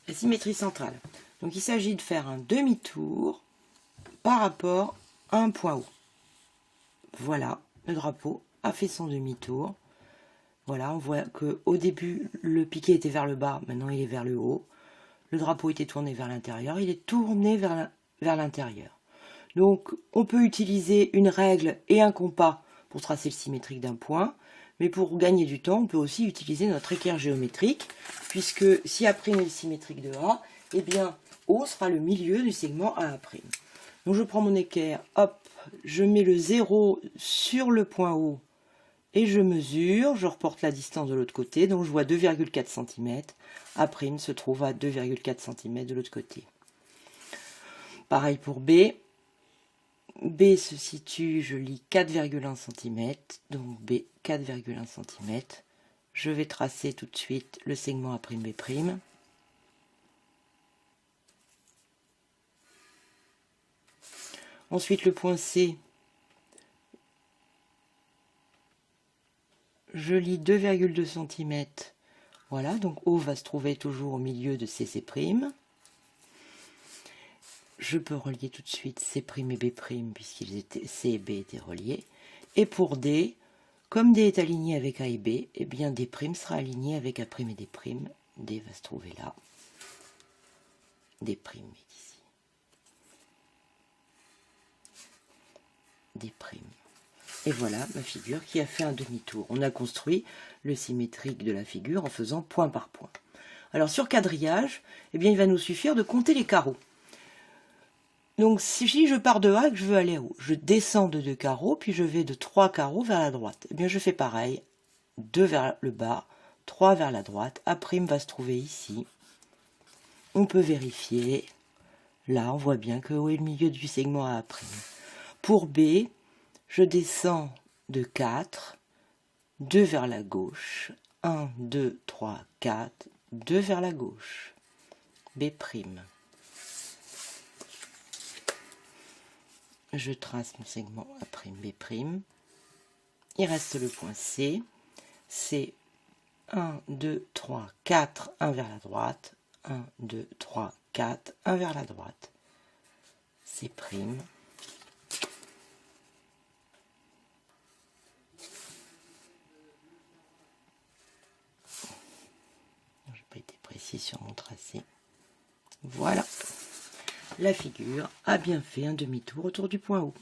la symétrie centrale. Donc il s'agit de faire un demi-tour par rapport à un point haut. Voilà, le drapeau a fait son demi-tour. Voilà, on voit qu'au début, le piqué était vers le bas, maintenant il est vers le haut. Le drapeau était tourné vers l'intérieur, il est tourné vers l'intérieur. Donc, on peut utiliser une règle et un compas pour tracer le symétrique d'un point, mais pour gagner du temps, on peut aussi utiliser notre équerre géométrique, puisque si A' est le symétrique de A, eh bien, O sera le milieu du segment AA'. Donc, je prends mon équerre, hop, je mets le 0 sur le point O, et je mesure, je reporte la distance de l'autre côté, donc je vois 2,4 cm. A' se trouve à 2,4 cm de l'autre côté. Pareil pour B. B se situe, je lis 4,1 cm, donc B 4,1 cm. Je vais tracer tout de suite le segment A'B'. Ensuite le point C, je lis 2,2 cm. Voilà, donc O va se trouver toujours au milieu de CC'. Je peux relier tout de suite C' et B', puisqu'ils étaient C et B étaient reliés. Et pour D, comme D est aligné avec A et B, eh bien D' sera aligné avec A' et D'. D va se trouver là. D' est ici. D'. Et voilà ma figure qui a fait un demi-tour. On a construit le symétrique de la figure en faisant point par point. Alors sur quadrillage, eh bien il va nous suffire de compter les carreaux. Donc si je pars de A et que je veux aller haut, je descends de 2 carreaux, puis je vais de 3 carreaux vers la droite. Eh bien je fais pareil, 2 vers le bas, 3 vers la droite. A' va se trouver ici. On peut vérifier. Là, on voit bien que O est le milieu du segment A'. Pour B, je descends de 4, 2 vers la gauche, 1, 2, 3, 4, 2 vers la gauche. B'. Je trace mon segment A'B'. Il reste le point C. C'est 1, 2, 3, 4, 1 vers la droite. 1, 2, 3, 4, 1 vers la droite. C'. Je n'ai pas été précis sur mon tracé. Voilà. La figure a bien fait un demi-tour autour du point haut.